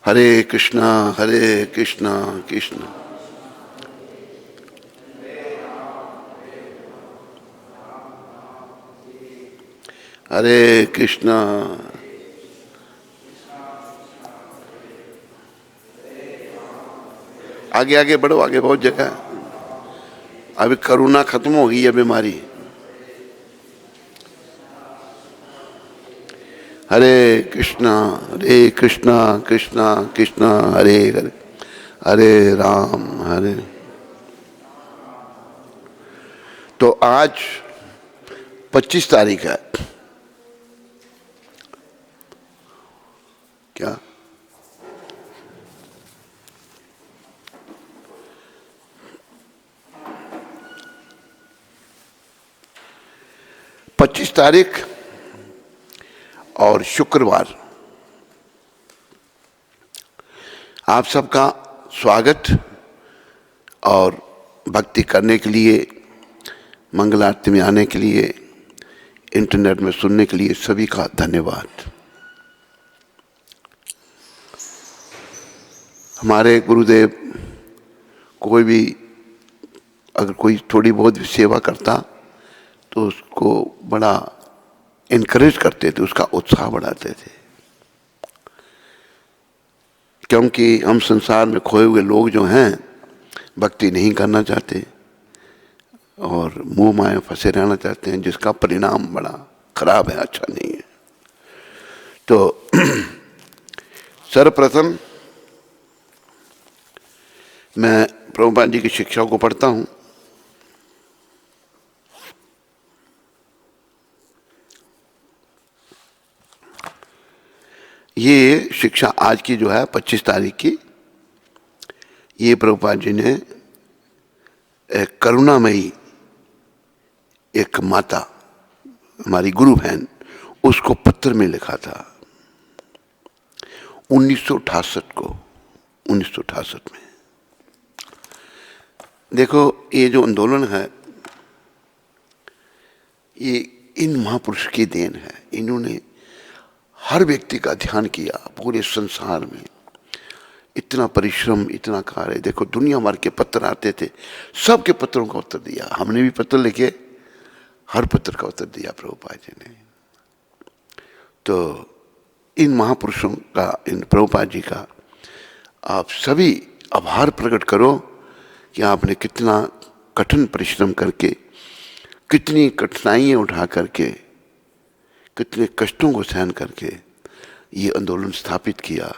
हरे कृष्णा कृष्णा हरे कृष्णा। आगे आगे बढ़ो, आगे बहुत जगह। अभी कोरोना खत्म हो गई है बीमारी। हरे कृष्णा कृष्णा कृष्णा हरे हरे, हरे राम हरे। तो आज 25 तारीख है क्या? पच्चीस तारीख और शुक्रवार। आप सबका स्वागत और भक्ति करने के लिए, मंगल आरती में आने के लिए, इंटरनेट में सुनने के लिए सभी का धन्यवाद। हमारे गुरुदेव कोई भी अगर कोई थोड़ी बहुत भी सेवा करता तो उसको बड़ा इनकरेज करते थे, उसका उत्साह बढ़ाते थे। क्योंकि हम संसार में खोए हुए लोग जो हैं भक्ति नहीं करना चाहते और मुंह माया फंसे रहना चाहते हैं, जिसका परिणाम बड़ा खराब है, अच्छा नहीं है। तो सर्वप्रथम मैं प्रभुपाद जी की शिक्षा को पढ़ता हूं। ये शिक्षा आज की जो है 25 तारीख की, ये प्रभुपाद जी ने एक करुणामयी एक माता, हमारी गुरु बहन, उसको पत्र में लिखा था 1968 को, 1968 में। देखो ये जो आंदोलन है ये इन महापुरुष की देन है। इन्होंने हर व्यक्ति का ध्यान किया, पूरे संसार में इतना परिश्रम, इतना कार्य। देखो दुनिया भर के पत्र आते थे, सबके पत्रों का उत्तर दिया। हमने भी पत्र लिखे, हर पत्र का उत्तर दिया प्रभुपाद जी ने। तो इन महापुरुषों का, इन प्रभुपाद जी का आप सभी आभार प्रकट करो कि आपने कितना कठिन परिश्रम करके, कितनी कठिनाइयां उठा करके, कितने कष्टों को सहन करके ये आंदोलन स्थापित किया।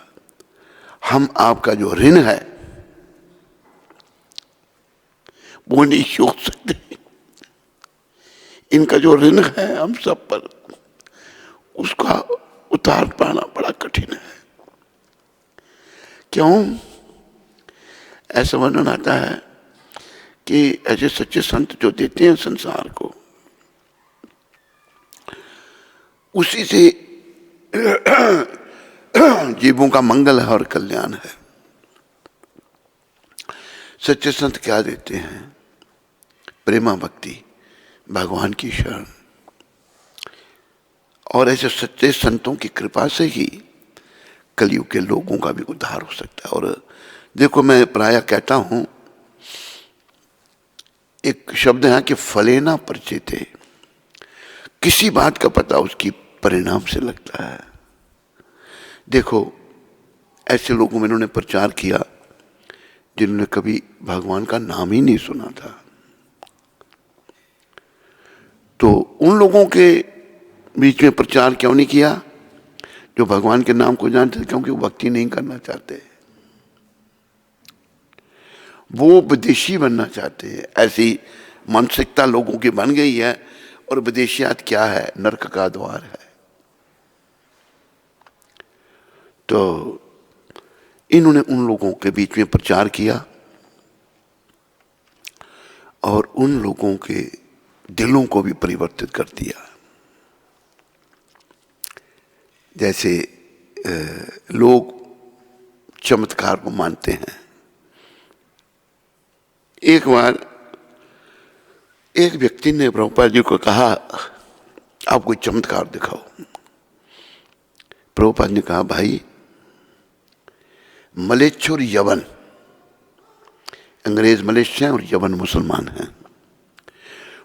हम आपका जो ऋण है वो नहीं सोच सकते। इनका जो ऋण है हम सब पर, उसका उतार पाना बड़ा कठिन है। क्यों? ऐसा वर्णन आता है कि ऐसे सच्चे संत जो देते हैं संसार को, उसी से जीवों का मंगल है और कल्याण है। सच्चे संत क्या देते हैं? प्रेमा भक्ति, भगवान की शरण। और ऐसे सच्चे संतों की कृपा से ही कलयुग के लोगों का भी उद्धार हो सकता है। और देखो मैं प्रायः कहता हूं, एक शब्द है कि फलेना परिचिते, किसी बात का पता उसकी परिणाम से लगता है। देखो ऐसे लोगों में इन्होंने प्रचार किया जिन्होंने कभी भगवान का नाम ही नहीं सुना था। तो उन लोगों के बीच में प्रचार क्यों नहीं किया जो भगवान के नाम को जानते? क्योंकि वो भक्ति नहीं करना चाहते, वो विदेशी बनना चाहते हैं। ऐसी मानसिकता लोगों की बन गई है। और विदेशियात क्या है? नरक का द्वार है। तो इन्होंने उन लोगों के बीच में प्रचार किया और उन लोगों के दिलों को भी परिवर्तित कर दिया। जैसे लोग चमत्कार को मानते हैं। एक बार एक व्यक्ति ने प्रभुपाद जी को कहा, आप कोई चमत्कार दिखाओ। प्रभुपाद ने कहा, भाई मलेच्छ और यवन, अंग्रेज मलेच्छ हैं और यवन मुसलमान हैं,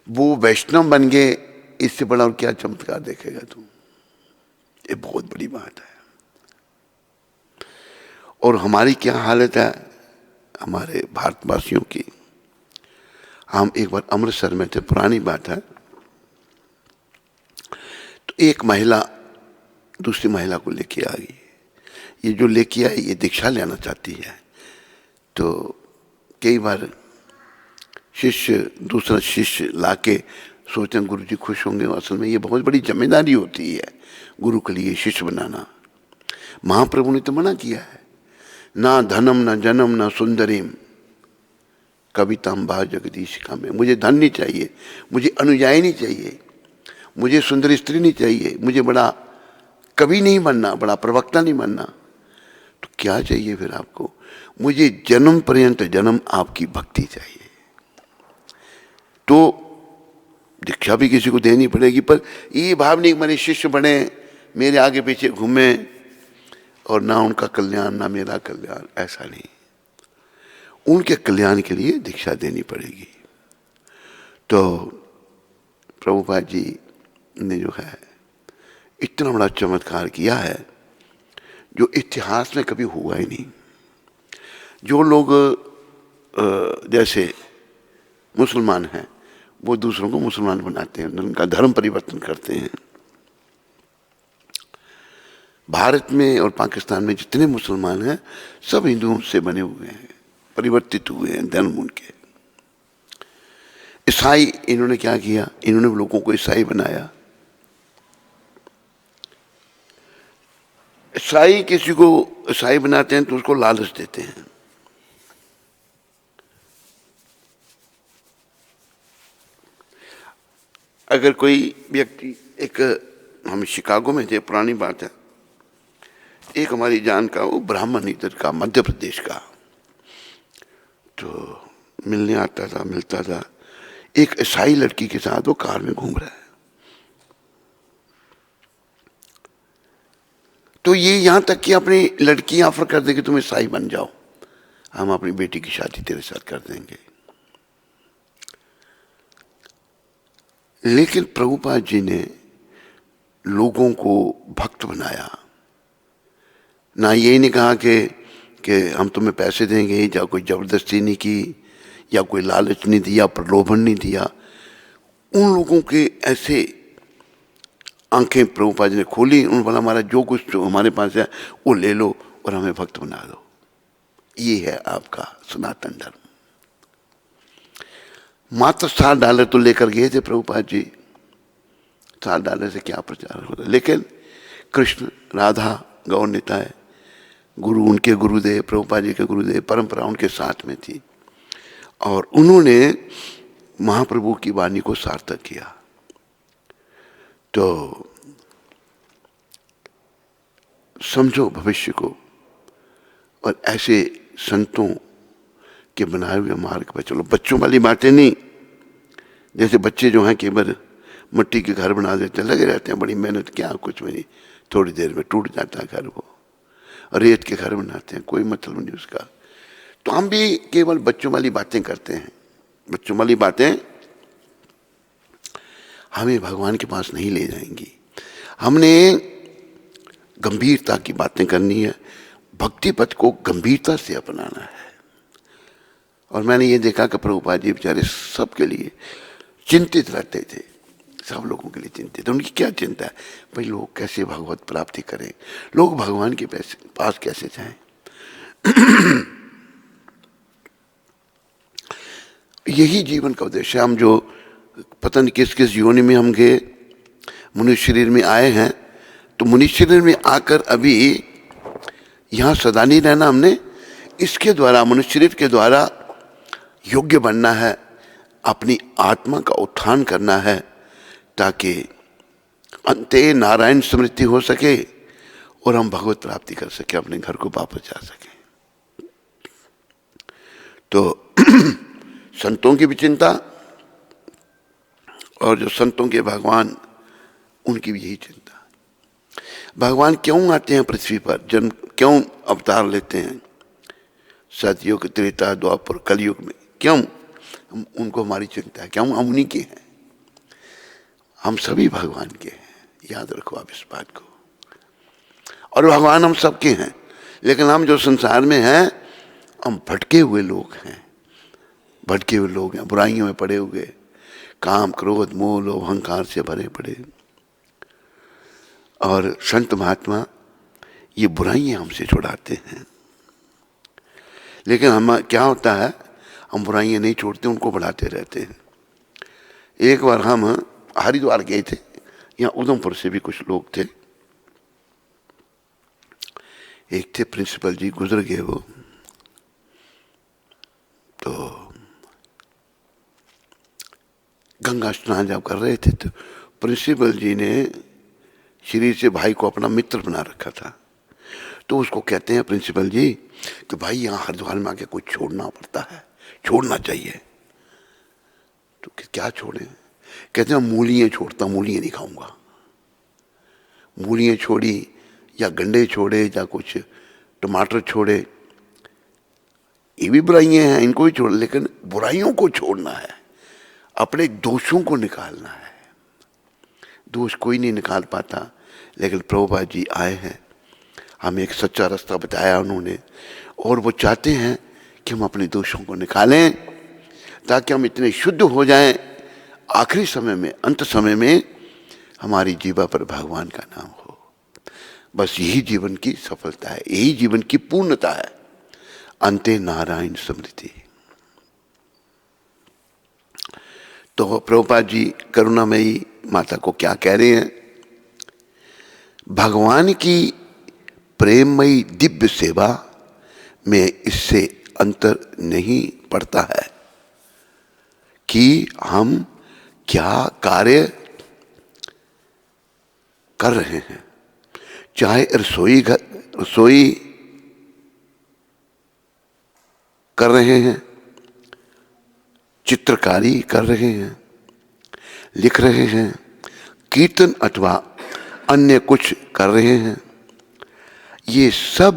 वो वैष्णव बन गए। इससे बड़ा और क्या चमत्कार देखेगा तुम? ये बहुत बड़ी बात है। और हमारी क्या हालत है, हमारे भारतवासियों की। हम एक बार अमृतसर में थे, पुरानी बात है, तो एक महिला दूसरी महिला को लेके आ गई। ये जो लेके आई ये दीक्षा लेना चाहती है। तो कई बार शिष्य दूसरा शिष्य लाके सोचते हैं गुरु जी खुश होंगे, असल में ये बहुत बड़ी जिम्मेदारी होती है गुरु के लिए शिष्य बनाना। महाप्रभु ने तो मना किया है, ना धनम ना जन्म ना सुंदरीम कविताम भा जगदीशिका में। मुझे धन नहीं चाहिए, मुझे अनुयायी नहीं चाहिए, मुझे सुंदर स्त्री नहीं चाहिए, मुझे बड़ा कवि नहीं बनना, बड़ा प्रवक्ता नहीं बनना। तो क्या चाहिए फिर आपको? मुझे जन्म पर्यंत जन्म आपकी भक्ति चाहिए। तो दीक्षा भी किसी को देनी पड़ेगी, पर ये भाव नहीं मेरे शिष्य बने, मेरे आगे पीछे घूमे और ना उनका कल्याण ना मेरा कल्याण, ऐसा नहीं। उनके कल्याण के लिए दीक्षा देनी पड़ेगी। तो प्रभुपाद जी ने जो है इतना बड़ा चमत्कार किया है जो इतिहास में कभी हुआ ही नहीं। जो लोग जैसे मुसलमान हैं वो दूसरों को मुसलमान बनाते हैं, उनका धर्म परिवर्तन करते हैं। भारत में और पाकिस्तान में जितने मुसलमान हैं सब हिंदुओं से बने हुए हैं, परिवर्तित हुए हैं धर्म उनके। ईसाई इन्होंने क्या किया, इन्होंने लोगों को ईसाई बनाया। ईसाई किसी को ईसाई बनाते हैं तो उसको लालच देते हैं। अगर कोई व्यक्ति, एक हम शिकागो में थे, पुरानी बात है, एक हमारी जान का वो ब्राह्मण इधर का मध्य प्रदेश का, तो मिलने आता था, मिलता था। एक ईसाई लड़की के साथ वो कार में घूम रहा है। तो ये यहां तक कि अपनी लड़की ऑफर कर दे कि तुम ईसाई बन जाओ, हम अपनी बेटी की शादी तेरे साथ कर देंगे। लेकिन प्रभुपाद जी ने लोगों को भक्त बनाया। ना ये नहीं कहा कि हम तुम्हें पैसे देंगे, या कोई जबरदस्ती नहीं की, या कोई लालच नहीं दिया, प्रलोभन नहीं दिया। उन लोगों के ऐसे आंखें प्रभुपाद जी ने खोली, उन्होंने बोला हमारा जो कुछ जो हमारे पास है वो ले लो और हमें भक्त बना दो। ये है आपका सनातन धर्म। मात्र $7 तो लेकर गए थे प्रभुपाद जी। $7 से क्या प्रचार होता, लेकिन कृष्ण राधा गौर निताय गुरु, उनके गुरुदेव प्रभुपाद जी के गुरुदेव, परंपरा उनके साथ में थी और उन्होंने महाप्रभु की वाणी को सार्थक किया। तो समझो भविष्य को, और ऐसे संतों के बनाए हुए मार्ग पर चलो। बच्चों वाली बातें नहीं, जैसे बच्चे जो हैं केवल मिट्टी के घर बना देते हैं, लगे रहते हैं बड़ी मेहनत, क्या कुछ भी नहीं, थोड़ी देर में टूट जाता है घर। वो रेत के घर बनाते हैं, कोई मतलब नहीं उसका। तो हम भी केवल बच्चों वाली बातें करते हैं। बच्चों वाली बातें हमें भगवान के पास नहीं ले जाएंगी। हमने गंभीरता की बातें करनी है, भक्ति पथ को गंभीरता से अपनाना है। और मैंने ये देखा कि प्रभुपाद जी बेचारे सबके लिए चिंतित रहते थे, सब लोगों के लिए चिंतित। उनकी क्या चिंता है भाई, लोग कैसे भगवत प्राप्ति करें, लोग भगवान के पास कैसे जाएं। यही जीवन का उद्देश्य है। हम जो पता नहीं किस किस योनि में हम गए, मनुष्य शरीर में आए हैं, तो मनुष्य शरीर में आकर अभी यहाँ सदा नहीं रहना हमने। इसके द्वारा, मनुष्य शरीर के द्वारा योग्य बनना है, अपनी आत्मा का उत्थान करना है, ताकि अंते नारायण स्मृति हो सके और हम भगवत प्राप्ति कर सके, अपने घर को वापस जा सके। तो संतों की भी चिंता, और जो संतों के भगवान उनकी भी यही चिंता। भगवान क्यों आते हैं पृथ्वी पर, जन्म क्यों अवतार लेते हैं? सतयुग, त्रेता, द्वापर, कलयुग में। क्यों? उनको हमारी चिंता है। क्यों? हम उन्हीं के हैं। हम सभी भगवान के हैं, याद रखो आप इस बात को। और भगवान हम सबके हैं, लेकिन हम जो संसार में हैं, हम भटके हुए लोग हैं। भटके हुए लोग हैं, बुराइयों में पड़े हुए, काम, क्रोध, मोह, लोभ, अहंकार से भरे पड़े। और संत महात्मा ये बुराइयां हमसे छुड़ाते हैं। लेकिन हम क्या होता है, हम बुराइयां नहीं छोड़ते, उनको बढ़ाते रहते हैं। एक बार हम हरिद्वार गए थे, यहाँ उधमपुर से भी कुछ लोग थे। एक थे प्रिंसिपल जी, गुजर गए वो। तो गंगा स्नान जब कर रहे थे तो प्रिंसिपल जी ने शरीर से भाई को अपना मित्र बना रखा था। तो उसको कहते हैं प्रिंसिपल जी कि भाई यहाँ हरिद्वार में आके कुछ छोड़ना पड़ता है, छोड़ना चाहिए। तो क्या छोड़े? कहते हैं मूलियाँ छोड़ता, मूलियाँ नहीं खाऊंगा। मूलियाँ छोड़ी या गंडे छोड़े या कुछ टमाटर छोड़े, ये भी बुराइयाँ हैं, इनको भी छोड़। लेकिन बुराइयों को छोड़ना है, अपने दोषों को निकालना है। दोष कोई नहीं निकाल पाता, लेकिन प्रभुपाद जी आए हैं, हमें एक सच्चा रास्ता बताया उन्होंने। और वो चाहते हैं कि हम अपने दोषों को निकालें, ताकि हम इतने शुद्ध हो जाएं, आखिरी समय में, अंत समय में हमारी जीवा पर भगवान का नाम हो। बस यही जीवन की सफलता है, यही जीवन की पूर्णता है। अंते नारायण स्मृति। तो प्रभुपाद जी करुणामयी माता को क्या कह रहे हैं? भगवान की प्रेममयी दिव्य सेवा में इससे अंतर नहीं पड़ता है कि हम क्या कार्य कर रहे हैं। चाहे रसोई कर रहे हैं, चित्रकारी कर रहे हैं, लिख रहे हैं, कीर्तन अथवा अन्य कुछ कर रहे हैं, ये सब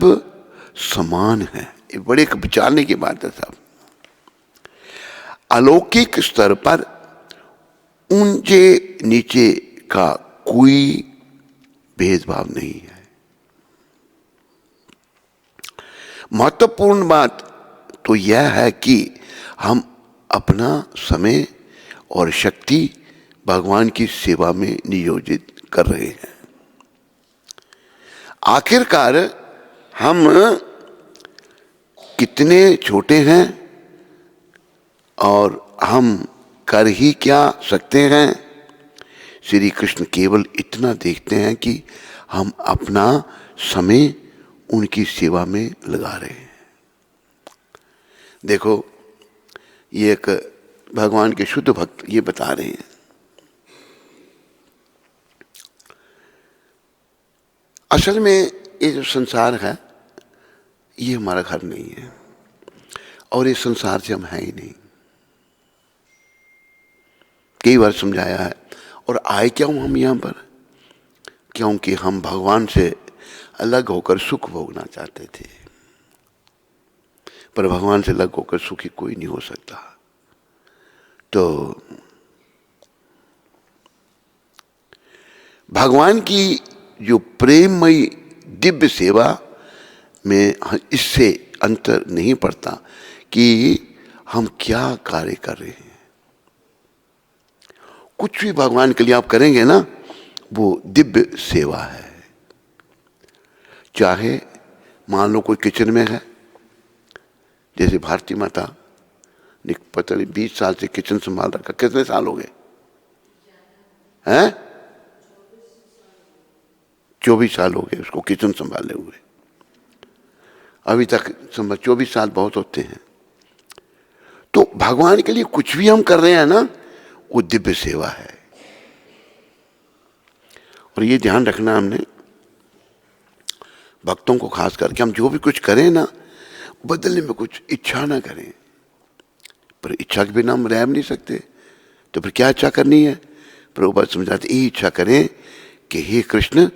समान है। ये बड़े एक विचारने की बात है साहब। अलौकिक स्तर पर ऊंचे नीचे का कोई भेदभाव नहीं है। महत्वपूर्ण बात तो यह है कि हम अपना समय और शक्ति भगवान की सेवा में नियोजित कर रहे हैं। आखिरकार हम कितने छोटे हैं और हम कर ही क्या सकते हैं। श्री कृष्ण केवल इतना देखते हैं कि हम अपना समय उनकी सेवा में लगा रहे हैं। देखो, ये एक भगवान के शुद्ध भक्त ये बता रहे हैं, असल में ये जो संसार है ये हमारा घर नहीं है, और इस संसार से हम हैं ही नहीं। कई बार समझाया है। और आए क्या हूं हम यहाँ पर? क्योंकि हम भगवान से अलग होकर सुख भोगना चाहते थे, पर भगवान से अलग होकर सुखी कोई नहीं हो सकता। तो भगवान की जो प्रेममयी दिव्य सेवा में इससे अंतर नहीं पड़ता कि हम क्या कार्य कर रहे हैं। कुछ भी भगवान के लिए आप करेंगे ना, वो दिव्य सेवा है। चाहे मान लो कोई किचन में है, जैसे भारती माता ने पता नहीं 20 साल से किचन संभाल रखा। कितने साल हो गए हैं? 24 साल हो गए उसको किचन संभाले हुए। अभी तक 24 साल बहुत होते हैं। तो भगवान के लिए कुछ भी हम कर रहे हैं ना, वो दिव्य सेवा है। और ये ध्यान रखना हमने, भक्तों को खास करके, हम जो भी कुछ करें ना, बदलने में कुछ इच्छा ना करें। पर इच्छा के बिना हम रह नहीं सकते, तो फिर क्या इच्छा करनी है? प्रभुपाद समझाते ये इच्छा करें कि हे कृष्ण,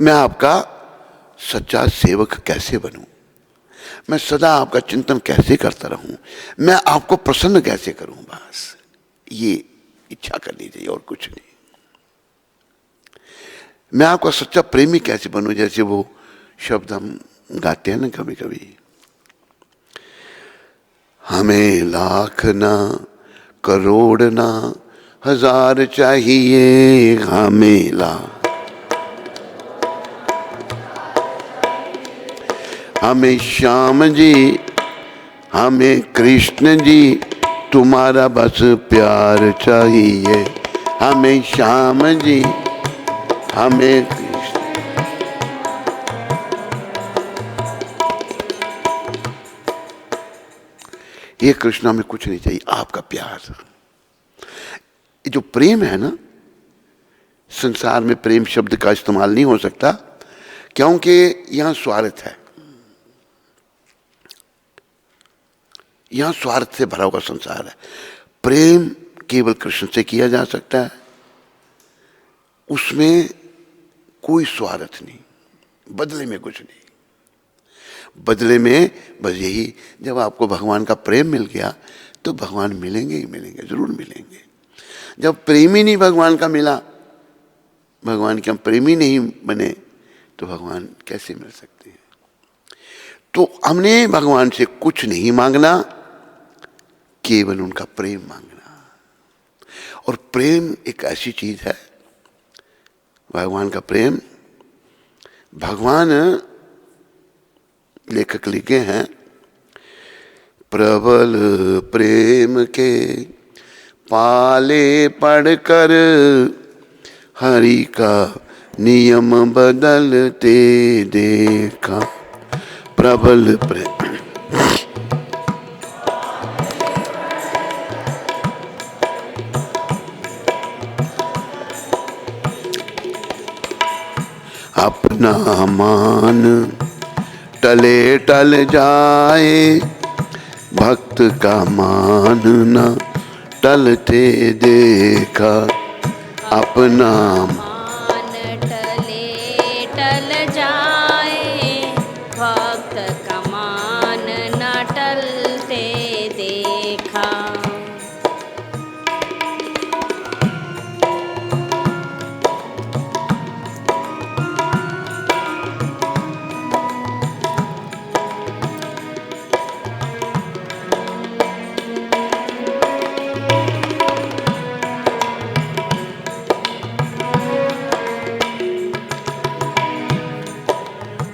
मैं आपका सच्चा सेवक कैसे बनूं। मैं सदा आपका चिंतन कैसे करता रहूं, मैं आपको प्रसन्न कैसे करूं, बस ये इच्छा करनी चाहिए और कुछ नहीं। मैं आपका सच्चा प्रेमी कैसे बनूं, जैसे वो शब्द हम गाते हैं ना कभी कभी, हमें लाख ना करोड़ ना हजार चाहिए, हमें हमें श्याम जी, हमें कृष्ण जी, तुम्हारा बस प्यार चाहिए, हमें श्याम जी, हमें कृष्ण। ये कृष्ण हमें कुछ नहीं चाहिए, आपका प्यार। ये जो प्रेम है ना, संसार में प्रेम शब्द का इस्तेमाल नहीं हो सकता, क्योंकि यहां स्वार्थ है, यहां स्वार्थ से भरा हुआ संसार है। प्रेम केवल कृष्ण से किया जा सकता है, उसमें कोई स्वार्थ नहीं, बदले में कुछ नहीं। बदले में बस यही, जब आपको भगवान का प्रेम मिल गया तो भगवान मिलेंगे ही मिलेंगे, जरूर मिलेंगे। जब प्रेम ही नहीं भगवान का मिला, भगवान के हम प्रेमी नहीं बने, तो भगवान कैसे मिल सकते हैं। तो हमने भगवान से कुछ नहीं मांगना, केवल उनका प्रेम मांगना। और प्रेम एक ऐसी चीज है, भगवान का प्रेम, भगवान लेखक लिखे हैं, प्रबल प्रेम के पाले पढ़कर हरि का नियम बदलते देखा। प्रबल प्रेम, अपना मान टले टल जाए, भक्त का मान न टलते देखा। अपना मान टले टल जाए, भक्त का मान न टलते देखा।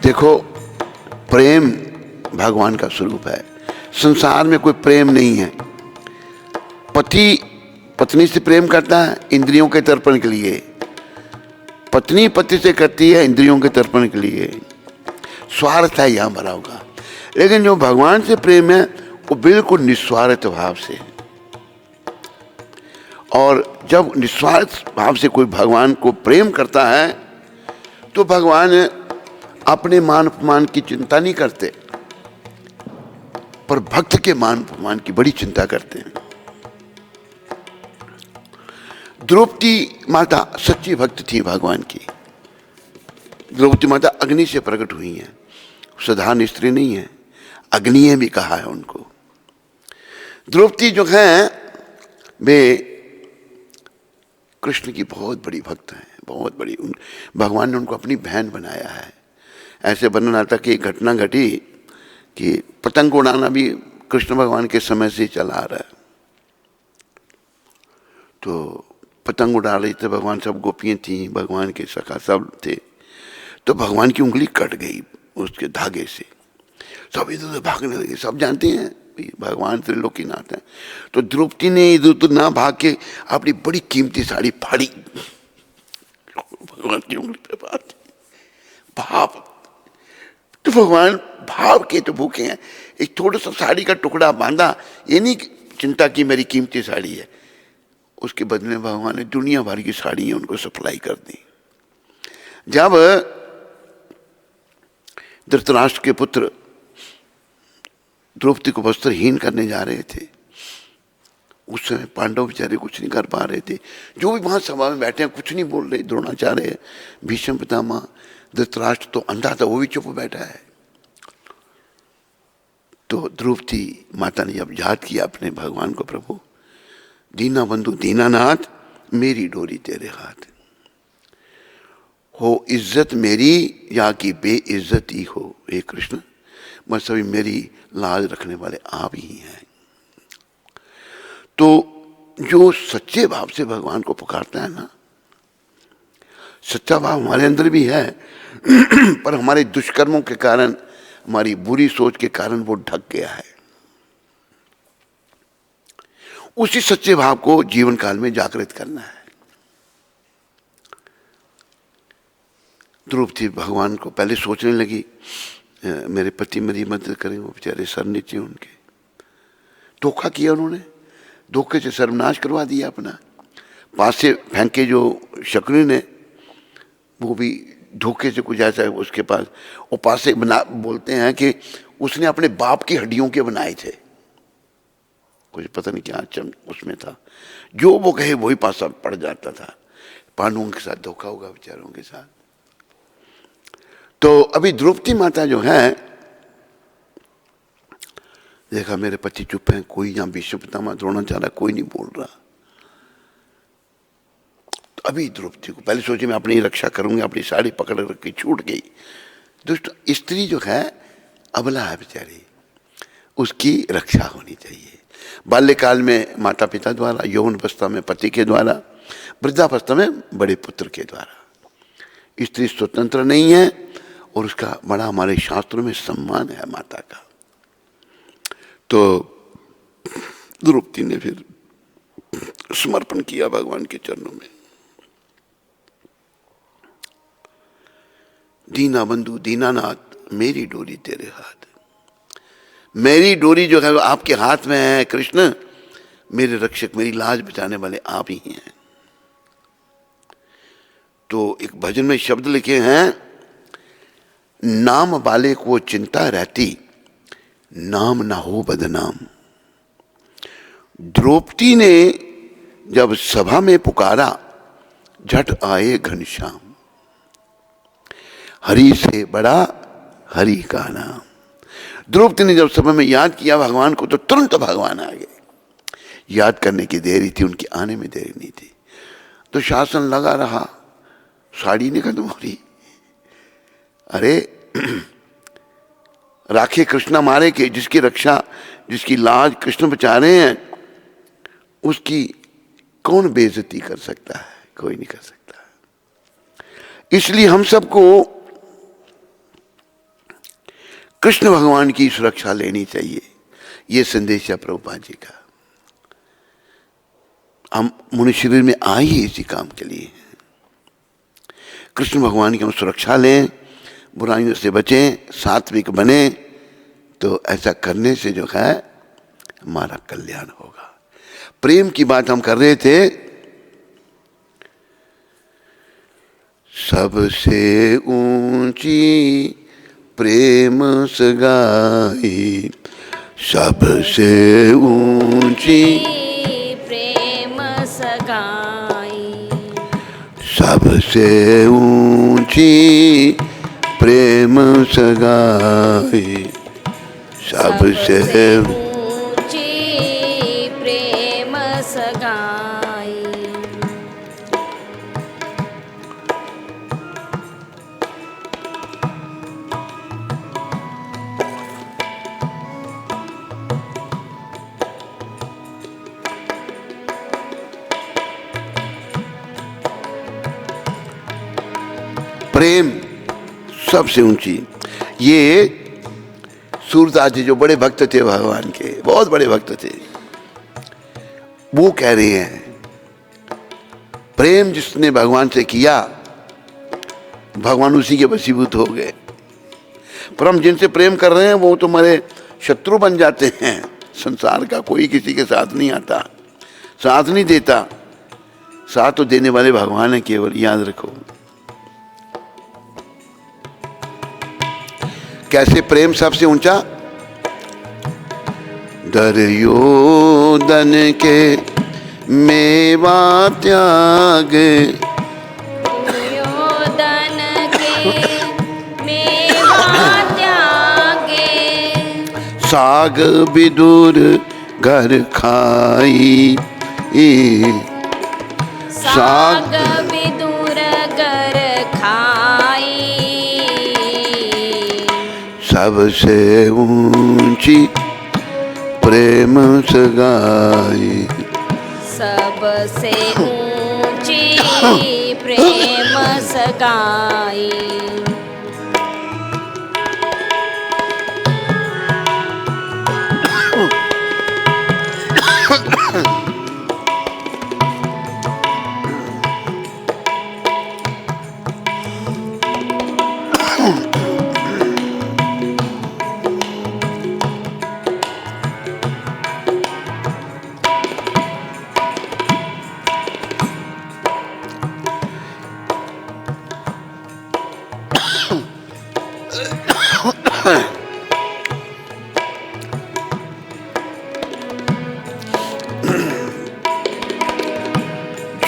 देखो, प्रेम भगवान का स्वरूप है, संसार में कोई प्रेम नहीं है। पति पत्नी से प्रेम करता है इंद्रियों के तर्पण के लिए, पत्नी पति से करती है इंद्रियों के तर्पण के लिए, स्वार्थ है यहां भरा होगा। लेकिन जो भगवान से प्रेम है वो बिल्कुल निस्वार्थ भाव से है। और जब निस्वार्थ भाव से कोई भगवान को प्रेम करता है तो भगवान अपने मान अपमान की चिंता नहीं करते, पर भक्त के मान अपमान की बड़ी चिंता करते हैं। द्रौपदी माता सच्ची भक्त थी भगवान की। द्रौपदी माता अग्नि से प्रकट हुई हैं, साधारण स्त्री नहीं है, अग्नि भी कहा है उनको। द्रौपदी जो है वे कृष्ण की बहुत बड़ी भक्त हैं, बहुत बड़ी। भगवान ने उनको अपनी बहन बनाया है। ऐसे वर्णन आता कि एक घटना घटी कि पतंग उड़ाना भी कृष्ण भगवान के समय से चला आ रहा है। तो पतंग उड़ा रही थे भगवान, सब गोपियाँ थीं, भगवान के सखा सब थे। तो भगवान की उंगली कट गई उसके धागे से, सब इधर उधर भागने लगे। सब जानते हैं भगवान त्रिलोकीनाथ हैं। तो द्रौपदी ने इधर उधर ना भाग के अपनी बड़ी कीमती साड़ी फाड़ी, भगवान की उंगली पे बात भाव। तो भगवान भाव के तो भूखे हैं, एक थोड़ा सा साड़ी का टुकड़ा बांधा, ये नहीं चिंता की मेरी कीमती साड़ी है, उसके बदले भगवान ने दुनिया भर की साड़ियां उनको सप्लाई कर दी। जब धृतराष्ट्र के पुत्र द्रौपदी को वस्त्रहीन करने जा रहे थे, उस समय पांडव बेचारे कुछ नहीं कर पा रहे थे। जो भी वहां सभा में बैठे हैं कुछ नहीं बोल रहे, द्रोणाचार्य, भीष्म पितामह, धृतराष्ट्र तो अंधा था, वो भी चुप बैठा है। तो द्रौपदी माता ने जब याद किया अपने भगवान को, प्रभु दीना बंधु दीनानाथ मेरी डोरी तेरे हाथ, हो इज्जत मेरी या कि बेइज्जती हो, हे कृष्ण मैं सभी मेरी लाज रखने वाले आप ही हैं। तो जो सच्चे भाव से भगवान को पुकारता है ना, सच्चा भाव हमारे अंदर भी है पर हमारे दुष्कर्मों के कारण, हमारी बुरी सोच के कारण वो ढक गया है। उसी सच्चे भाव को जीवन काल में जागृत करना है। द्रौपदी भगवान को पहले सोचने लगी मेरे पति मेरी मदद करें, वो बेचारे सर नीचे उनके, धोखा किया उन्होंने, धोखे से सर्वनाश करवा दिया अपना। पास से फेंके जो शकुनी ने, वो भी धोखे से कुछ ऐसा है उसके पास, वो पास से बना, बोलते हैं कि उसने अपने बाप की हड्डियों के बनाए थे, कुछ पता नहीं क्या चम उसमें था, जो वो कहे वही पासा पड़ जाता था। पांडवों के साथ धोखा होगा बेचारों के साथ। तो अभी द्रौपदी माता जो है, देखा मेरे पति चुप हैं, कोई यहाँ भीष्म पितामह द्रोणाचार्य कोई नहीं बोल रहा। तो अभी द्रौपदी को पहले सोचे मैं अपनी रक्षा करूंगी, अपनी साड़ी पकड़ रखी, छूट गई। दुष्ट स्त्री जो है अबला है बेचारी, उसकी रक्षा होनी चाहिए। बाल्यकाल में माता पिता द्वारा, यौवन अवस्था में पति के द्वारा, वृद्धावस्था में बड़े पुत्र के द्वारा। स्त्री स्वतंत्र नहीं है और उसका बड़ा हमारे शास्त्रों में सम्मान है माता का। तो द्रौपदी ने फिर समर्पण किया भगवान के चरणों में। दीना बंधु दीनानाथ मेरी डोरी तेरे हाथ, मेरी डोरी जो है वो आपके हाथ में है कृष्ण, मेरे रक्षक, मेरी लाज बचाने वाले आप ही हैं। तो एक भजन में शब्द लिखे हैं, नाम वाले को चिंता रहती, नाम ना हो बदनाम। द्रौपदी ने जब सभा में पुकारा, झट आए घनश्याम, हरि से बड़ा हरि का नाम। द्रौपदी ने जब सभा में याद किया भगवान को, तो तुरंत भगवान आ गए। याद करने की देरी थी, उनकी आने में देरी नहीं थी। तो शासन लगा रहा, साड़ी नहीं खत्म हो रही। अरे राखे कृष्णा मारे के, जिसकी रक्षा, जिसकी लाज कृष्ण बचा रहे हैं, उसकी कौन बेइज्जती कर सकता है? कोई नहीं कर सकता। इसलिए हम सबको कृष्ण भगवान की सुरक्षा लेनी चाहिए। ये संदेश है प्रभुपाद जी का। हम मनुष्य शरीर में आए ही इसी काम के लिए। कृष्ण भगवान की हम सुरक्षा लें, बुराइयों से बचें, सात्विक बने, तो ऐसा करने से जो है हमारा कल्याण होगा। प्रेम की बात हम कर रहे थे। सबसे ऊंची प्रेम सगाई, सबसे ऊंची प्रेम सगाई, सबसे ऊंची प्रेम सगाई, सबसे ऊंची प्रेम सगाई। प्रेम सबसे ऊंची। ये सूरदास जी जो बड़े भक्त थे भगवान के, बहुत बड़े भक्त थे, वो कह रहे हैं प्रेम जिसने भगवान से किया, भगवान उसी के वशीभूत हो गए। पर हम जिनसे प्रेम कर रहे हैं वो तो हमारे शत्रु बन जाते हैं। संसार का कोई किसी के साथ नहीं आता, साथ नहीं देता। साथ तो देने वाले भगवान है केवल, याद रखो। कैसे प्रेम सबसे ऊंचा? दुर्योधन के मेवा त्याग, दुर्योधन के मेवा त्यागे, साग विदुर घर खाई, साग विदुर घर खाई, सबसे ऊंची प्रेम सगाई, सबसे ऊंची प्रेम सगाई।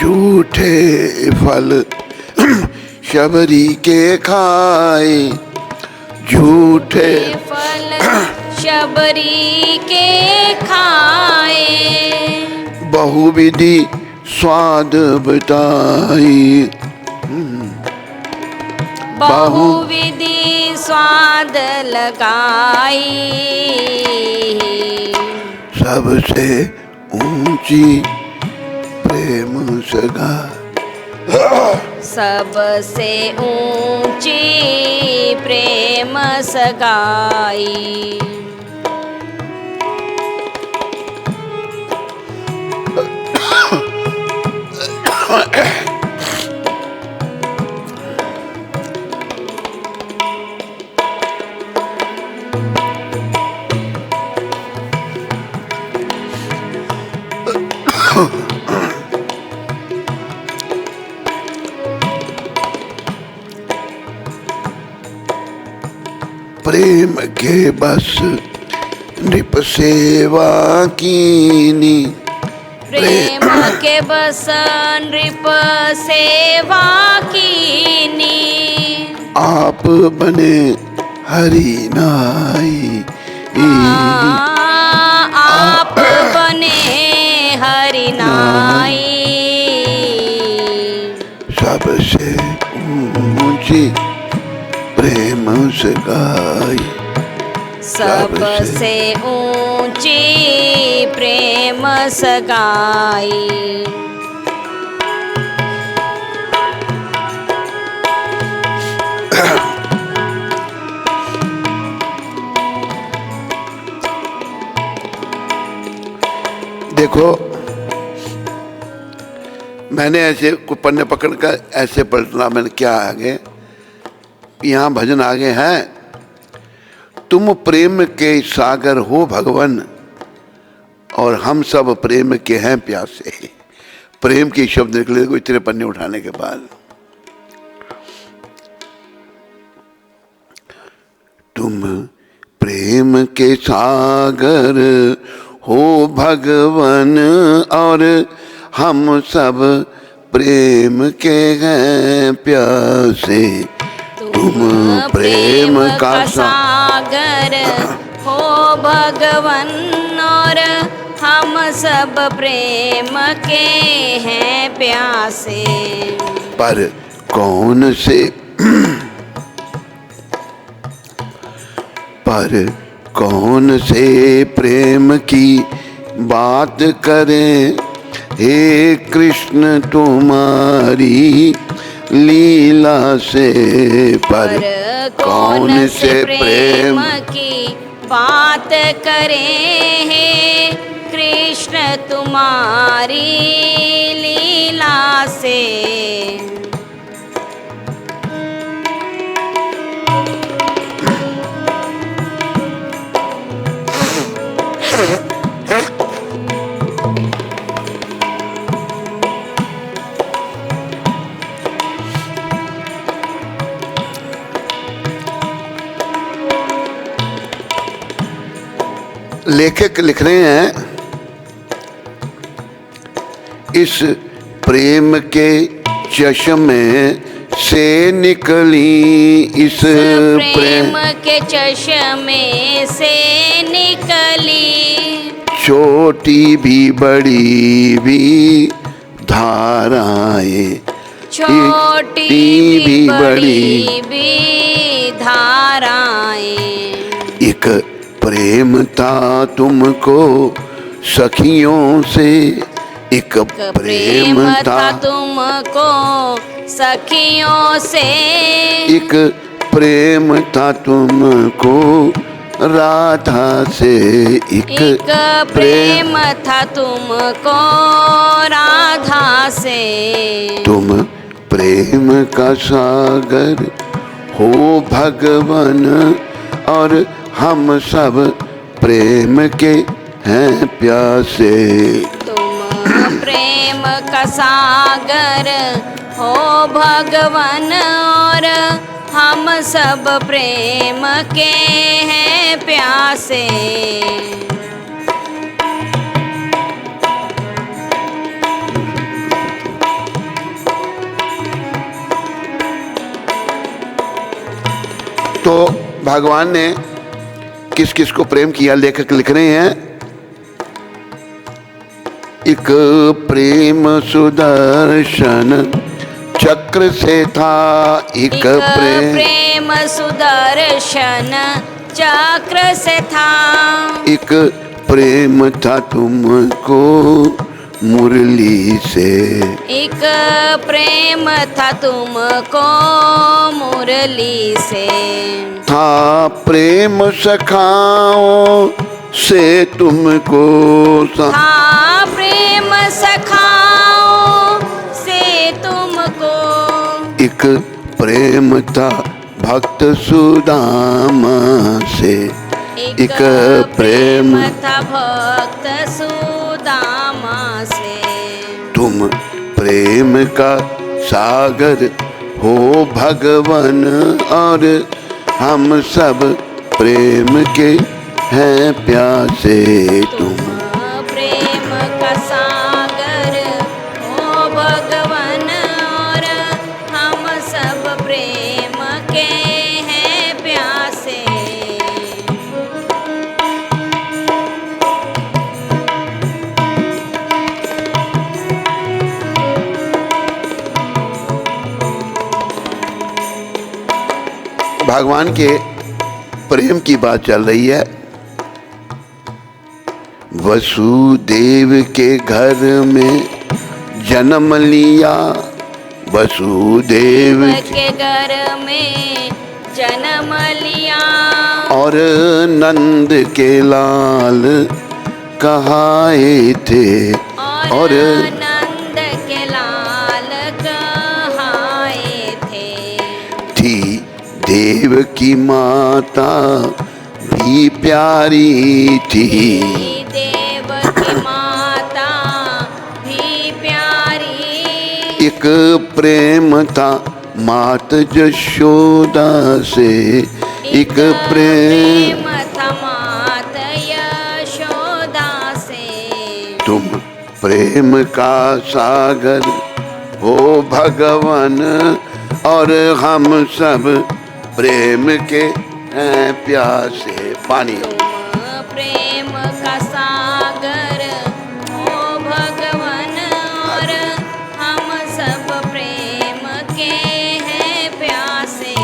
झूठे फल शबरी के खाए, झूठे फल शबरी के खाए, बहुविधि स्वाद बताई, बहुविधि स्वाद लगाई, सबसे ऊंची प्रेम सगा, सबसे ऊंची प्रेम सगाई। प्रेम के बस नृप सेवा कीनी, प्रेम के बस नृप सेवा कीनी, आप बने हरि नाई, आप बने हरि नाई, सबसे ऊंची प्रेम सगाई, सबसे ऊंची प्रेम सगाई। देखो मैंने ऐसे पन्ने पकड़ कर ऐसे पलटना, मैंने क्या आगे यहाँ भजन आगे है, तुम प्रेम के सागर हो भगवान और हम सब प्रेम के हैं प्यासे। प्रेम के शब्द निकले को इतने पन्ने उठाने के बाद, तुम प्रेम के सागर हो भगवान और हम सब प्रेम के हैं प्यासे। तुम प्रेम का सागर हो भगवन और हम सब प्रेम के हैं प्यासे। पर कौन से प्रेम की बात करें, हे कृष्ण तुम्हारी लीला से। पर कौन से प्रेम की बात करें, हे कृष्ण तुम्हारी लीला से। लेखक लिख रहे हैं, इस प्रेम के चश्मे से निकली इस प्रेम के चश्मे से निकली, छोटी भी बड़ी भी धाराएं, छोटी भी बड़ी भी धाराएं। एक प्रेम था तुमको सखियों से, एक प्रेम था तुमको सखियों से, एक प्रेम था तुमको राधा से, एक प्रेम था तुमको राधा से। तुम प्रेम का सागर हो भगवान, और हम सब प्रेम के हैं प्यासे। तुम प्रेम का सागर हो भगवान, और हम सब प्रेम के हैं प्यासे। तो भगवान ने किस किस को प्रेम किया, लेखक लिख रहे हैं, एक प्रेम सुदर्शन चक्र से था, एक प्रेम सुदर्शन चक्र से था, एक प्रेम था तुमको मुरली से, एक प्रेम था तुमको मुरली से। था प्रेम सखाओं से तुमको, था प्रेम सखाओं से तुमको, एक प्रेम था भक्त सुदामा से, एक प्रेम था भक्त सुदामा से। तुम प्रेम का सागर हो भगवान, और हम सब प्रेम के हैं प्यासे। तुम प्रेम का सागर हो भगवान, और हम सब प्रेम के हैं प्यासे। भगवान के प्रेम की बात चल रही है। वसुदेव के घर में जन्म लिया, वसुदेव के घर में जन्म लिया, और नंद के लाल कहाए थे, और नंद के लाल कहाए थे। थी देव की माता भी प्यारी थी, देव की माता भी प्यारी। एक प्रेम था मात यशोदा से, एक प्रेम था मात यशोदा से। तुम प्रेम का सागर हो भगवान, और हम सब प्रेम के हैं प्यासे। पानी तुम प्रेम का सागर हो भगवान, और हम सब प्रेम के हैं प्यासे।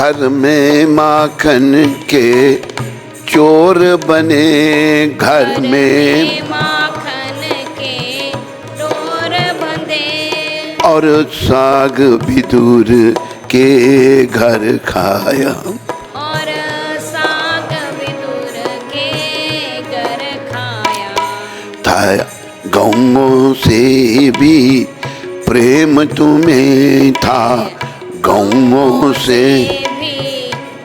घर में माखन के चोर बने, घर में माखन के चोर बंधे, और साग भी दूर के घर खाया, और साग भी दूर के घर खाया। था गौओं से भी प्रेम तुम्हें था, गौओं से भी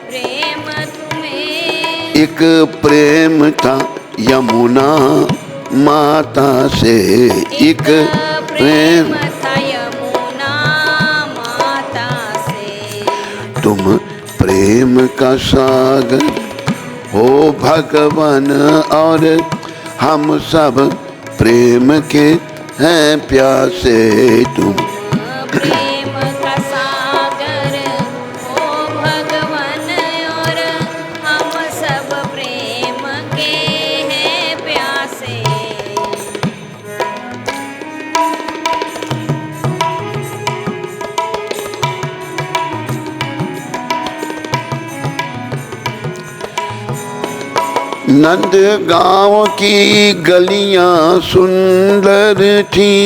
प्रेम तुम्हें, एक प्रेम था यमुना माता से, एक प्रेम था यमुना माता से। तुम प्रेम का सागर हो भगवान, और हम सब प्रेम के हैं प्यासे। तुम प्रेम का सागर हो भगवान, और हम सब प्रेम के हैं प्यासे। नंद गांव की गलियां सुंदर थी,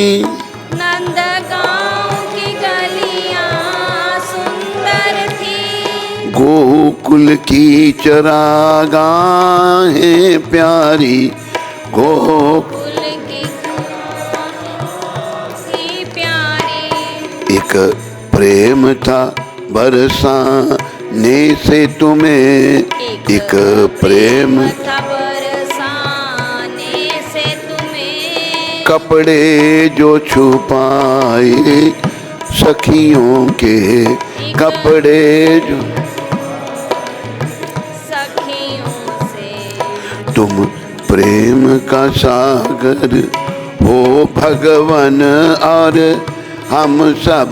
नंद गांव की गलियां सुंदर थी, गोकुल की चरागाहें प्यारी, गोकुल की प्यारी। एक प्रेम था बरसाने से तुम्हें, एक प्रेम था बरसाने से तुम्हें, कपड़े जो छुपाए सखियों के, कपड़े जो सखियों से। तुम प्रेम का सागर हो भगवान, और हम सब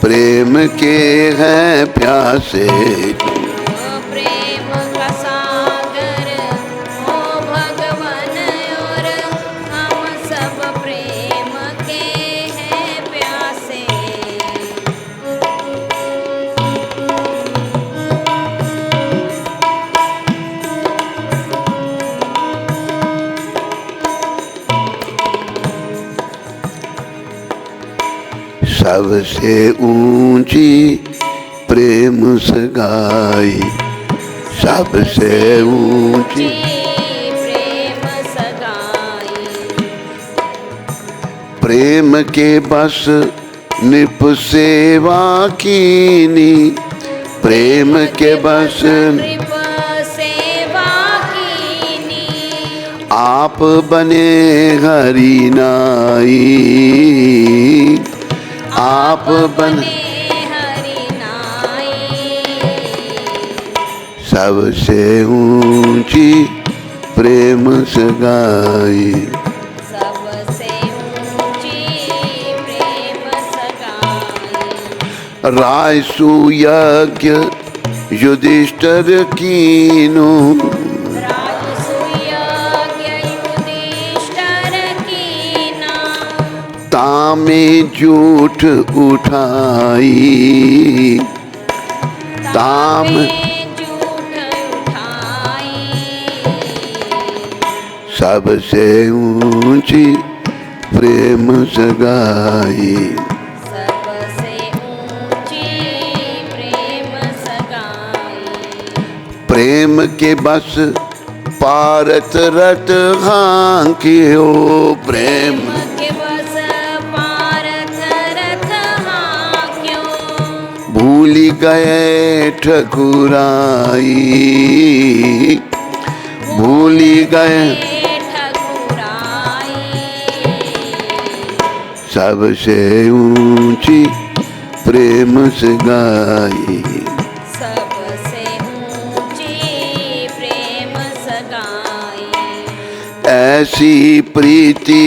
प्रेम के हैं प्यासे। प्रेम का सागर हो भगवान, और हम सब प्रेम के हैं प्यासे। सबसे ऊंची प्रेम सगाई, सबसे ऊंची प्रेम सगाई, प्रेम के बस निप सेवा कीनी, प्रेम के बस नृप सेवा कीनी, आप बने हरि नाई, आप बने हरि नाई। सबसे ऊंची प्रेम सगाई, सबसे ऊंची प्रेम सगाई, राय सुयज्ञ युधिष्ठिर कीनो, राजसूयज्ञ युधिष्ठिर कीना, तामे झूठ उठाई, ताम झूठ उठाई। सबसे ऊंची प्रेम सगाई, सबसे ऊंची प्रेम सगाई, प्रेम के बस पारत रत हांकियो, प्रेम के बस पारथ रथ हांक्यो, भूली गए ठकुराई, भूली गए ठकुराई। सबसे ऊंची प्रेम सगाई, सबसे ऊंची प्रेम सगाई, ऐसी प्रीति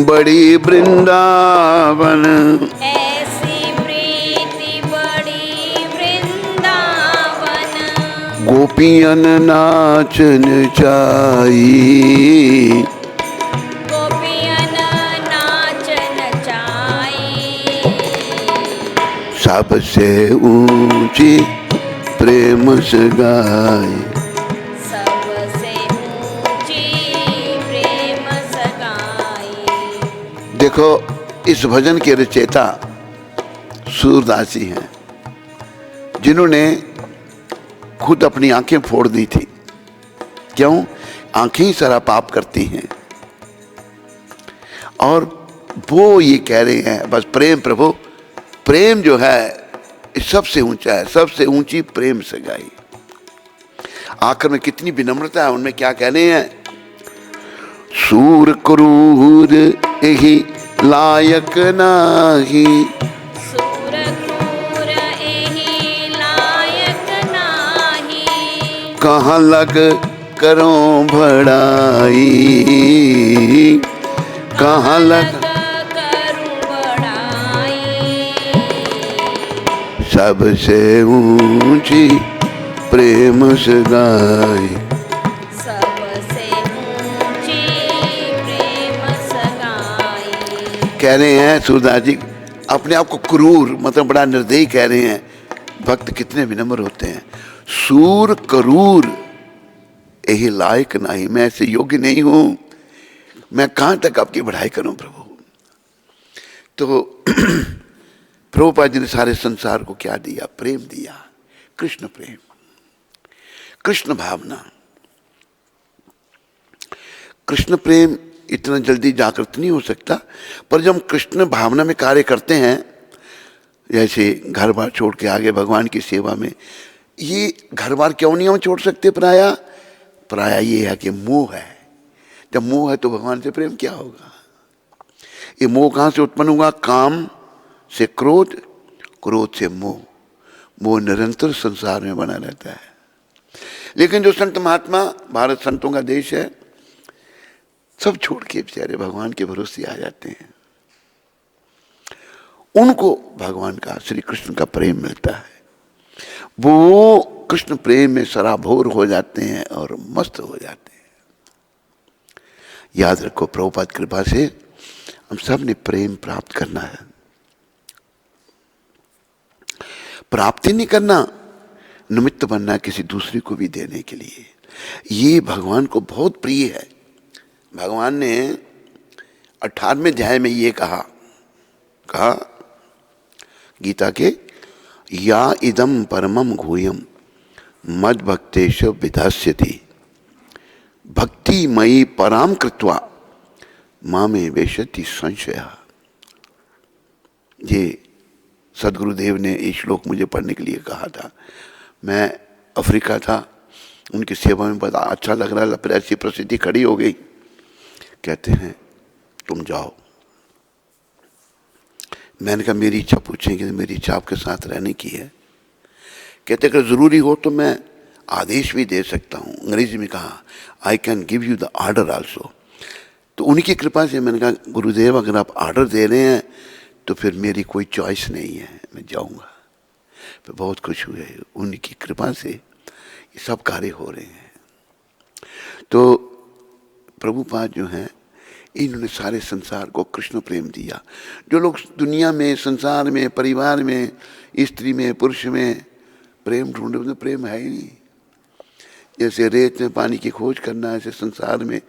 बड़ी वृंदावन, ऐसी प्रीति बड़ी वृंदावन, गोपियन नाच नचाई, गोपियन नाच नचाई। सबसे ऊंची प्रेम से गाए। सबसे ऊंची प्रेम सगाई। देखो इस भजन के रचयिता सूरदास जी हैं, जिन्होंने खुद अपनी आंखें फोड़ दी थी। क्यों? आंखें ही सारा पाप करती हैं। और वो ये कह रहे हैं बस प्रेम प्रभु, प्रेम जो है सबसे ऊंचा है, सबसे ऊंची प्रेम से गाई। आखिर में कितनी विनम्रता है उनमें, क्या कह रहे हैं? सूर क्रूर यही लायक नाही, सूर क्रूर एहि लायक नाही। कहाँ लग करो भड़ाई, कहाँ लग करूं बड़ाई। सबसे ऊंची प्रेम से गाई। सबसे ऊंची प्रेम सगाई। कह रहे हैं सूरदास जी अपने आप को क्रूर, मतलब बड़ा निर्दयी कह रहे हैं। भक्त कितने विनम्र होते हैं। सूर क्रूर यही लायक नहीं, मैं ऐसे योग्य नहीं हूं, मैं कहां तक आपकी बढ़ाई करूं प्रभु। तो प्रभुपाद जी ने सारे संसार को क्या दिया? प्रेम दिया, कृष्ण प्रेम, कृष्ण भावना। कृष्ण प्रेम इतना जल्दी जागृत नहीं हो सकता, पर जब हम कृष्ण भावना में कार्य करते हैं, जैसे घर बार छोड़ के आगे भगवान की सेवा में, ये घर बार क्यों नहीं हम छोड़ सकते? प्राय ये है कि मोह है। जब मोह है तो भगवान से प्रेम क्या होगा? ये मोह कहां से उत्पन्न हुआ? काम से क्रोध, क्रोध से मोह, मोह निरंतर संसार में बना रहता है। लेकिन जो संत महात्मा, भारत संतों का देश है, सब छोड़ के बेचारे भगवान के भरोसे आ जाते हैं। उनको भगवान का, श्री कृष्ण का प्रेम मिलता है। वो कृष्ण प्रेम में सराबोर हो जाते हैं और मस्त हो जाते हैं। याद रखो, प्रभुपाद कृपा से हम सब ने प्रेम प्राप्त करना है। प्राप्ति नहीं करना, निमित्त बनना किसी दूसरे को भी देने के लिए। ये भगवान को बहुत प्रिय है। भगवान ने 18वें अध्याय में ये कहा गीता के, या इदम परमम गुह्यम मद भक्तेश विधास्यति भक्ति मयि पराम कृत्वा मामे वेशति संशय। ये सदगुरुदेव ने ये श्लोक मुझे पढ़ने के लिए कहा था। मैं अफ्रीका था, उनकी सेवा में बड़ा अच्छा लग रहा है, फिर ऐसी परिस्थिति खड़ी हो गई, कहते हैं तुम जाओ। मैंने कहा मेरी इच्छा पूछेंगे, मेरी इच्छा आपके साथ रहने की है। कहते अगर ज़रूरी हो तो मैं आदेश भी दे सकता हूँ। अंग्रेजी में कहा I can give you the order also. तो उनकी कृपा से मैंने कहा गुरुदेव अगर आप आर्डर दे रहे हैं तो फिर मेरी कोई चॉइस नहीं है, मैं जाऊँगा। फिर बहुत खुश हुए, उनकी कृपा से ये सब कार्य हो रहे हैं। तो प्रभुपाद जो हैं, इन्होंने सारे संसार को कृष्ण प्रेम दिया। जो लोग दुनिया में, संसार में, परिवार में, स्त्री में, पुरुष में प्रेम ढूंढे, तो प्रेम है ही नहीं। जैसे रेत में पानी की खोज करना, ऐसे संसार में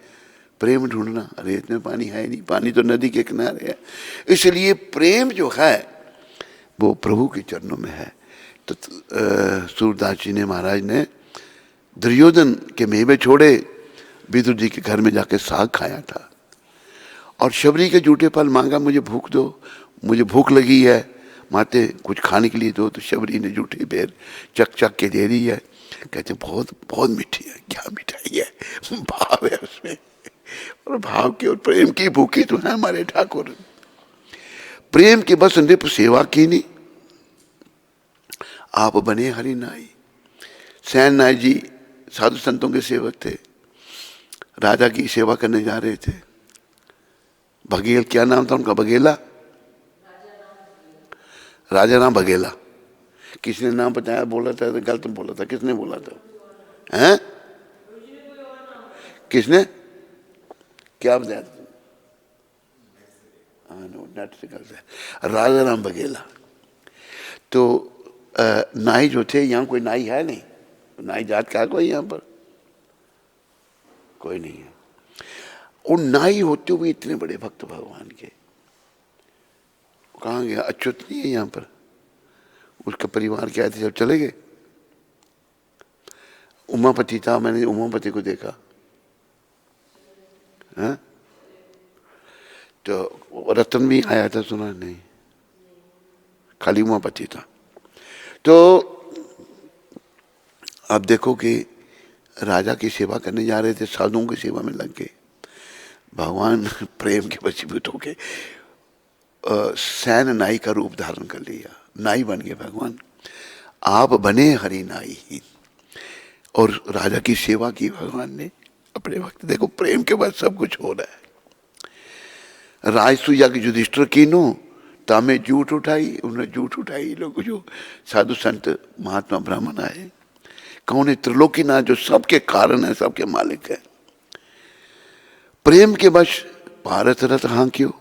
प्रेम ढूंढना। रेत में पानी है ही नहीं, पानी तो नदी के किनारे है। इसलिए प्रेम जो है वो प्रभु के चरणों में है। तो सूरदास जी ने, महाराज ने दुर्योधन के मेवे छोड़े, विदुर जी के घर में जाके साग खाया था और शबरी के जूठे फल मांगा, मुझे भूख दो, मुझे भूख लगी है, माते कुछ खाने के लिए दो। तो शबरी ने जूठे बेर चक चक के दे दी है। कहते बहुत बहुत मीठी है। क्या मिठाई है? भाव है उसमें, और भाव की और प्रेम की भूखी तो है हमारे ठाकुर। प्रेम के बस नृप सेवा की नहीं, आप बने हरि नाई। सैन नाई जी साधु संतों के सेवक थे, राजा की सेवा करने जा रहे थे। बघेल, क्या नाम था उनका? बघेला, राजा राम बघेला। किसने नाम बताया? बोला था तो गलत बोला था। किसने बोला था? हैं? किसने क्या बताया? हाँ, नो नेट से गलत है। राजा राम बघेला। तो नाई जो थे, यहाँ कोई नाई है नहीं, नाई जात का है कोई यहाँ पर? कोई नहीं है। और नाई होते हुए इतने बड़े भक्त भगवान के, कहाँ गया? अच्युत नहीं है यहाँ पर, उसका परिवार क्या थे, सब चले गए। उमापति था, मैंने उमापति को देखा है? तो रतन भी आया था, सुना नहीं, खाली उमापति था। तो अब देखो कि राजा की सेवा करने जा रहे थे, साधुओं की सेवा में लग गए। भगवान प्रेम के वशीभूत होके सैन नाई का रूप धारण कर लिया, नाई बन गए भगवान। आप बने हरि नाई, और राजा की सेवा की भगवान ने अपने वक्त। देखो प्रेम के बाद सब कुछ हो रहा है। राजसूया की युधिष्ठिर कीनो तामे झूठ उठाई, उन्होंने झूठ उठाई। लोग जो साधु संत महात्मा ब्राह्मण आए, कौन है? त्रिलोकीनाथ, जो सबके कारण है, सबके मालिक है। प्रेम के वश भारत रथ हाँ क्यों?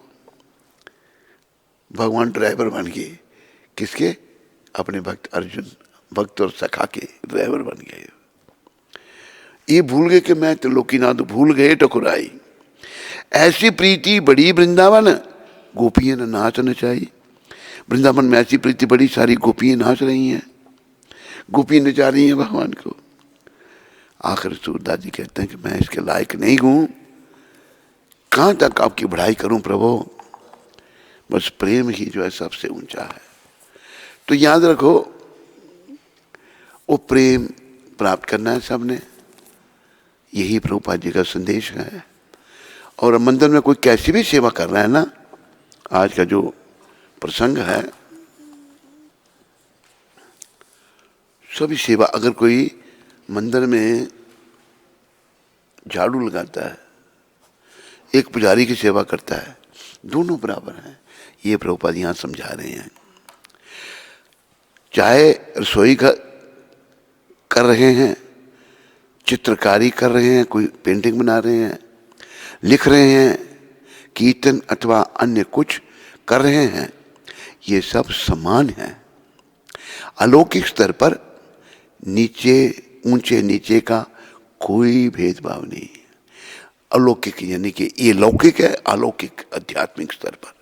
भगवान ड्राइवर बन गए, किसके? अपने भक्त अर्जुन, भक्त और सखा के ड्राइवर बन गए। ये भूल गए कि मैं त्रिलोकीनाथ, भूल गए ठकुराई। ऐसी प्रीति बड़ी वृंदावन, गोपियां न नाच नचाई। वृंदावन में ऐसी प्रीति बड़ी, सारी गोपियां नाच रही हैं, गोपी नचा रही हैं भगवान को। आखिर सूरदास जी कहते हैं कि मैं इसके लायक नहीं हूं, कहां तक आपकी बढ़ाई करूं प्रभु, बस प्रेम ही जो है सबसे ऊंचा है। तो याद रखो, वो प्रेम प्राप्त करना है सबने, यही प्रभुपाद जी का संदेश है। और मंदिर में कोई कैसी भी सेवा कर रहा है ना, आज का जो प्रसंग है, सभी सेवा, अगर कोई मंदिर में झाड़ू लगाता है, एक पुजारी की सेवा करता है, दोनों बराबर हैं। ये प्रभुपाद यहाँ समझा रहे हैं। चाहे रसोई कर रहे हैं, चित्रकारी कर रहे हैं, कोई पेंटिंग बना रहे हैं, लिख रहे हैं, कीर्तन अथवा अन्य कुछ कर रहे हैं, ये सब समान है। अलौकिक स्तर पर नीचे, ऊंचे नीचे का कोई भेदभाव नहीं। अलौकिक यानी कि ये लौकिक है, अलौकिक आध्यात्मिक स्तर पर।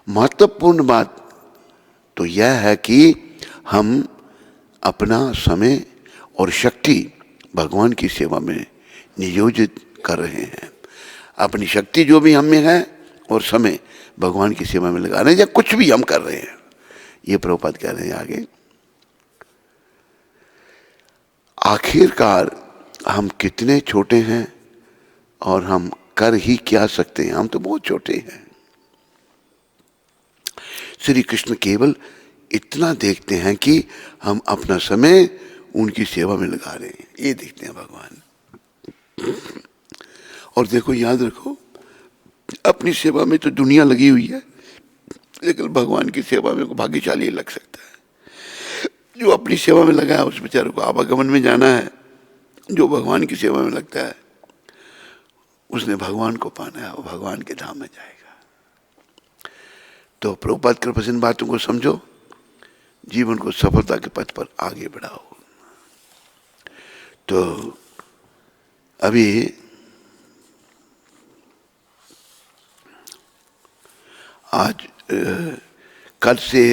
महत्वपूर्ण बात तो यह है कि हम अपना समय और शक्ति भगवान की सेवा में नियोजित कर रहे हैं। अपनी शक्ति जो भी हम में है और समय भगवान की सेवा में लगा रहे हैं, या कुछ भी हम कर रहे हैं। ये प्रभुपाद कह रहे हैं आगे, आखिरकार हम कितने छोटे हैं और हम कर ही क्या सकते हैं, हम तो बहुत छोटे हैं। श्री कृष्ण केवल इतना देखते हैं कि हम अपना समय उनकी सेवा में लगा रहे हैं, ये देखते हैं भगवान। और देखो, याद रखो, अपनी सेवा में तो दुनिया लगी हुई है, लेकिन भगवान की सेवा में को भाग्यशाली लग सकता है। जो अपनी सेवा में लगा है उस बेचारे को आवागमन में जाना है, जो भगवान की सेवा में लगता है उसने भगवान को पाना है, वो भगवान के धाम में जाएगा। तो प्रभुपाद कृपा से इन बातों को समझो, जीवन को सफलता के पथ पर आगे बढ़ाओ। तो अभी आज कल से